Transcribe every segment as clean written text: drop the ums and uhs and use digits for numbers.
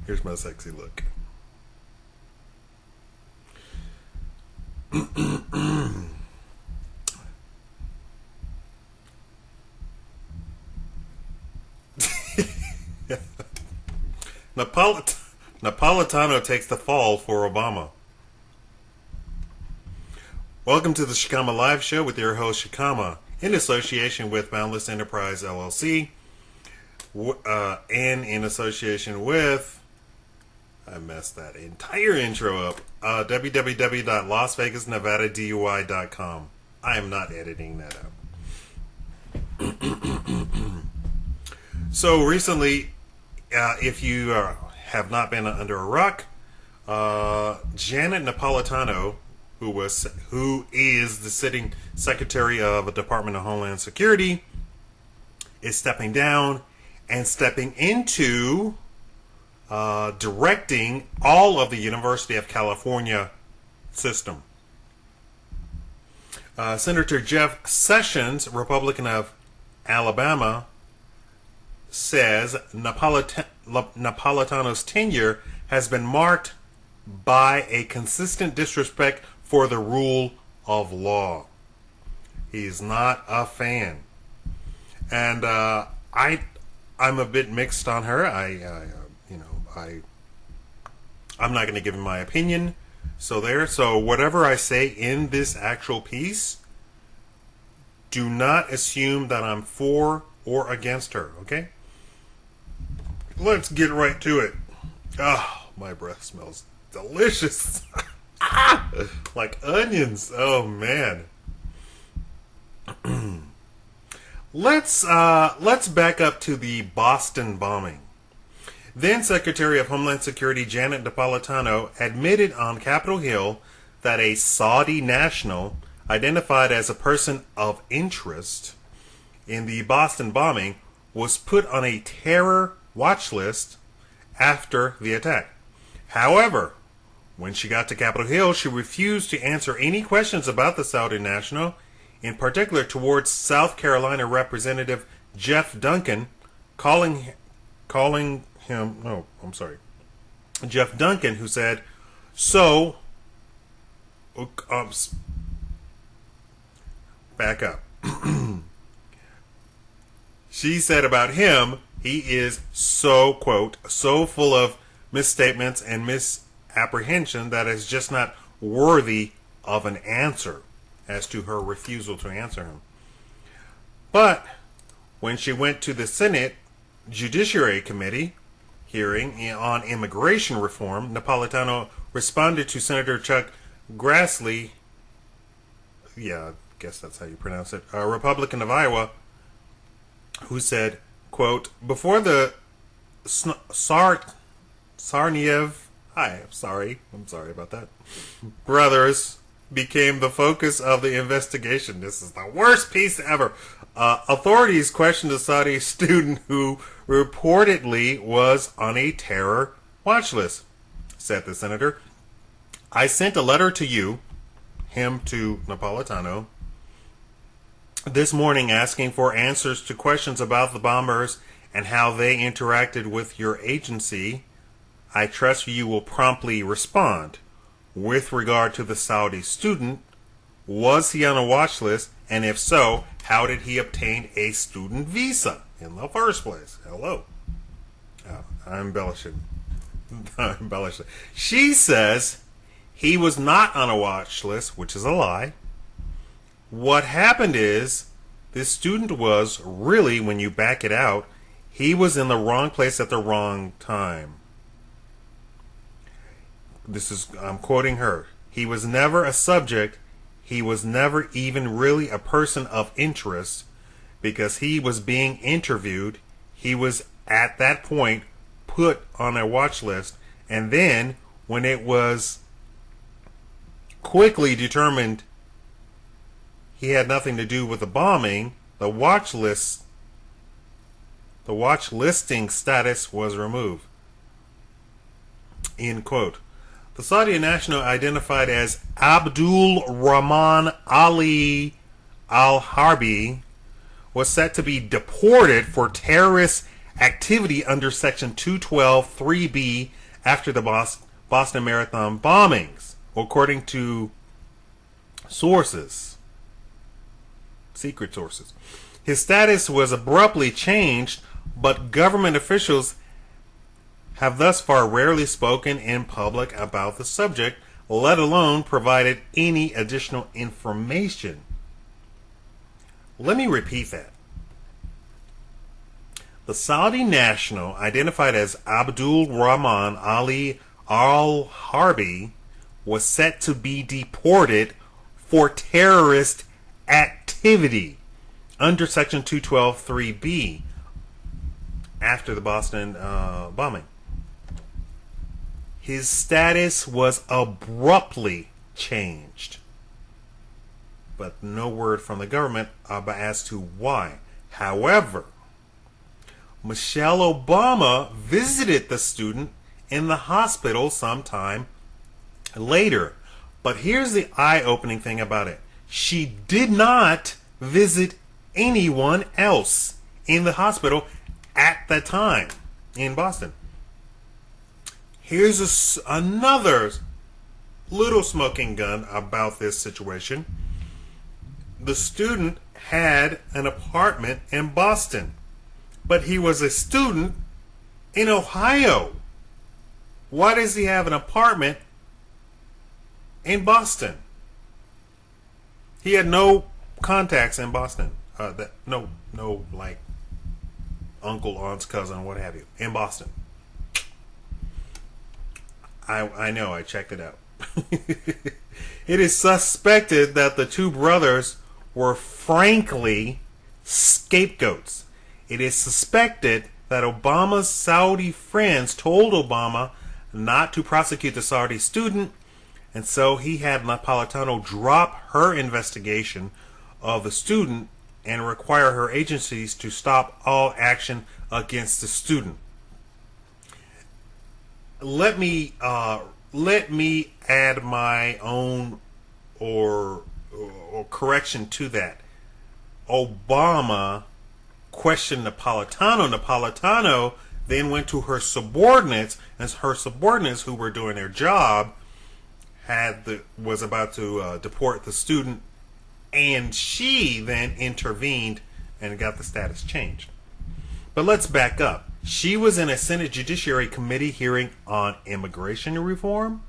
Here's my sexy look. Napolitano takes the fall for Obama. Welcome to the Shikama Live Show with your host Shikama, in association with Boundless Enterprise LLC, and in association with, I messed that entire intro up, www.lasvegasnevadadui.com. I am not editing that up. So recently, if you have not been under a rock, Janet Napolitano, who is the sitting Secretary of the Department of Homeland Security, is stepping down and stepping into directing all of the University of California system. Senator Jeff Sessions, Republican of Alabama, says Napolitano's tenure has been marked by a consistent disrespect for the rule of law. He's not a fan, and I'm a bit mixed on her. I'm not going to give him my opinion. So whatever I say in this actual piece, do not assume that I'm for or against her. Okay. Let's get right to it. Oh, my breath smells delicious. Like onions. Oh man. Let's back up to the Boston bombing. Then Secretary of Homeland Security Janet Napolitano admitted on Capitol Hill that a Saudi national identified as a person of interest in the Boston bombing was put on a terror watch list after the attack. However, when she got to Capitol Hill, she refused to answer any questions about the Saudi national, in particular towards South Carolina Representative Jeff Duncan, Jeff Duncan, who said, back up. She said about him, he is so, quote, so full of misstatements and misapprehension that is just not worthy of an answer, as to her refusal to answer him. But when she went to the Senate Judiciary Committee hearing on immigration reform, Napolitano responded to Senator Chuck Grassley, I guess that's how you pronounce it, a Republican of Iowa, who said, quote, before the Sarniev, I'm sorry about that, brothers became the focus of the investigation. This is the worst piece ever. Authorities questioned a Saudi student who reportedly was on a terror watch list, said the senator. I sent a letter to you, him to Napolitano, this morning asking for answers to questions about the bombers and how they interacted with your agency. I trust you will promptly respond. With regard to the Saudi student, was he on a watch list? And if so, how did he obtain a student visa in the first place? Hello. I'm embellishing. She says he was not on a watch list, which is a lie. What happened is this student was really, when you back it out, he was in the wrong place at the wrong time. I'm quoting her. He was never a subject. He was never even really a person of interest because he was being interviewed. He was at that point put on a watch list. And then when it was quickly determined he had nothing to do with the bombing, the watch listing status was removed. End quote. The Saudi national, identified as Abdul Rahman Ali Al-Harbi, was set to be deported for terrorist activity under Section 212(3)(b) after the Boston Marathon bombings, according to sources, secret sources. His status was abruptly changed, but government officials have thus far rarely spoken in public about the subject, let alone provided any additional information. Let me repeat that. The Saudi national, identified as Abdul Rahman Ali al-Harbi, was set to be deported for terrorist activity under Section 212(3)(b) after the Boston bombing. His status was abruptly changed, but no word from the government as to why. However, Michelle Obama visited the student in the hospital sometime later. But here's the eye-opening thing about it. She did not visit anyone else in the hospital at that time in Boston. Here's another little smoking gun about this situation. The student had an apartment in Boston, but he was a student in Ohio. Why does he have an apartment in Boston? He had no contacts in Boston. No, like uncle, aunts, cousin, what have you, in Boston. I know, I checked it out. It is suspected that the two brothers were frankly scapegoats. It is suspected that Obama's Saudi friends told Obama not to prosecute the Saudi student, and so he had Napolitano drop her investigation of the student and require her agencies to stop all action against the student. Let me add my own or correction to that. Obama questioned Napolitano. Napolitano then went to her subordinates, and her subordinates, who were doing their job, was about to deport the student, and she then intervened and got the status changed. But let's back up. She was in a Senate Judiciary Committee hearing on immigration reform.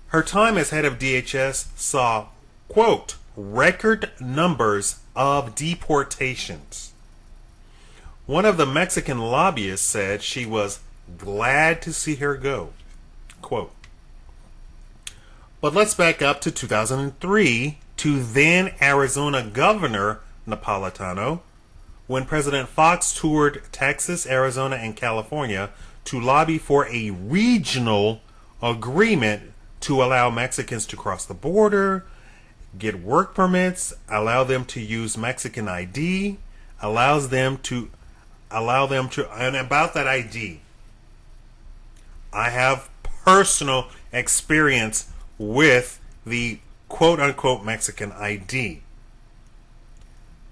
Her time as head of DHS saw, quote, record numbers of deportations. One of the Mexican lobbyists said she was glad to see her go, quote. But let's back up to 2003 to then Arizona Governor Napolitano, when President Fox toured Texas, Arizona, and California to lobby for a regional agreement to allow Mexicans to cross the border, get work permits, allow them to use Mexican ID, and about that ID, I have personal experience with the quote-unquote Mexican ID.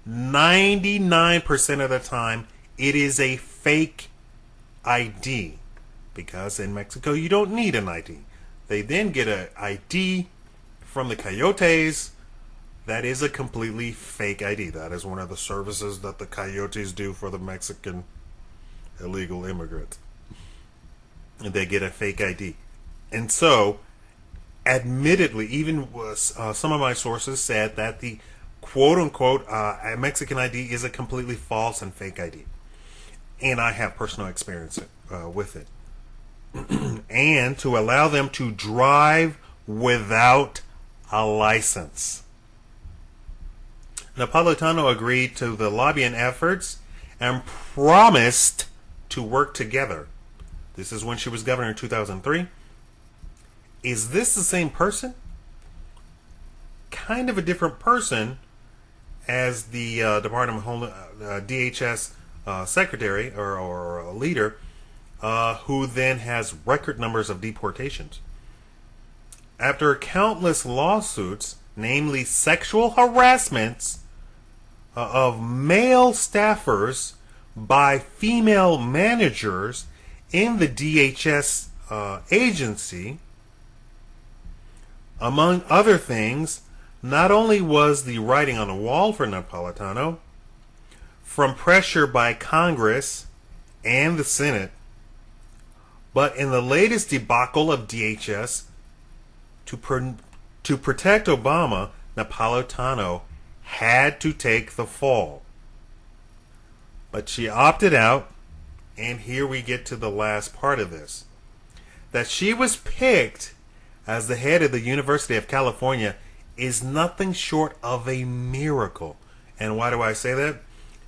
99% of the time, it is a fake ID, because in Mexico you don't need an ID. They then get an ID from the coyotes. That is a completely fake ID. That is one of the services that the coyotes do for the Mexican illegal immigrants. And they get a fake ID. And so, admittedly, even some of my sources said that the quote-unquote Mexican ID is a completely false and fake ID. And I have personal experience with it. And to allow them to drive without a license. Napolitano agreed to the lobbying efforts and promised to work together. This is when she was governor in 2003. Is this the same person? Kind of a different person as the Department of Homeland DHS secretary or leader, who then has record numbers of deportations. After countless lawsuits, namely sexual harassments of male staffers by female managers in the DHS agency. Among other things, not only was the writing on the wall for Napolitano from pressure by Congress and the Senate, but in the latest debacle of DHS, to protect Obama, Napolitano had to take the fall. But she opted out, and here we get to the last part of this. That she was picked as the head of the University of California is nothing short of a miracle. And why do I say that?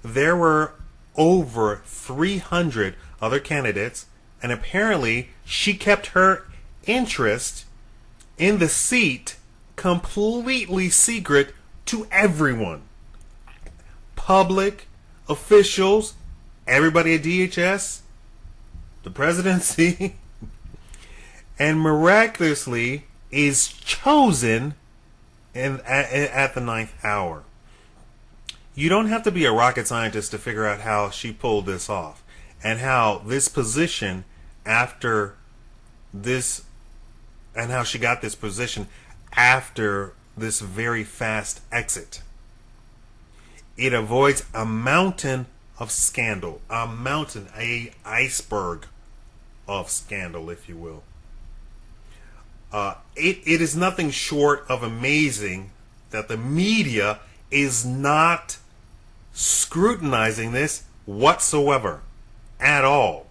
There were over 300 other candidates, and apparently she kept her interest in the seat completely secret to everyone. Public, officials, everybody at DHS, the presidency, and miraculously is chosen at the 9th hour. You don't have to be a rocket scientist to figure out how she pulled this off, and how this position after this, and how she got this position after this very fast exit. It avoids a mountain of scandal, a iceberg of scandal, if you will. It is nothing short of amazing that the media is not scrutinizing this whatsoever at all.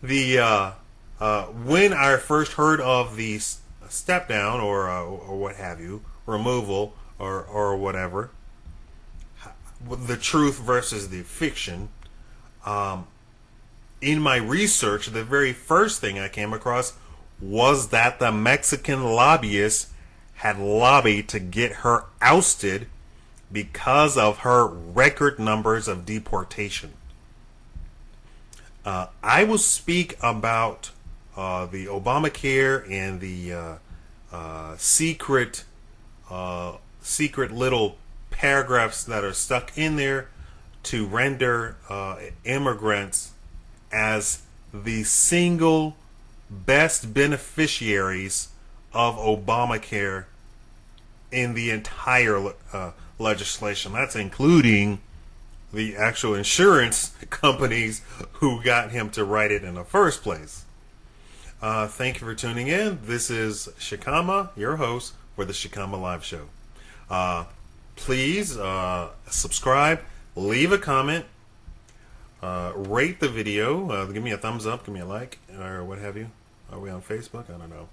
When I first heard of the step down or what have you, removal or whatever, the truth versus the fiction, in my research, the very first thing I came across was that the Mexican lobbyists had lobbied to get her ousted because of her record numbers of deportation. I will speak about the Obamacare and the secret little paragraphs that are stuck in there to render immigrants as the single best beneficiaries of Obamacare in the entire legislation. That's including the actual insurance companies who got him to write it in the first place. Thank you for tuning in. This is Shikama, your host for the Shikama Live Show. Please subscribe, leave a comment, rate the video, give me a thumbs up, give me a like, or what have you. Are we on Facebook? I don't know.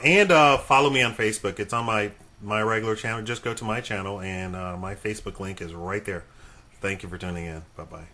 And follow me on Facebook. It's on my regular channel. Just go to my channel, and my Facebook link is right there. Thank you for tuning in. Bye-bye.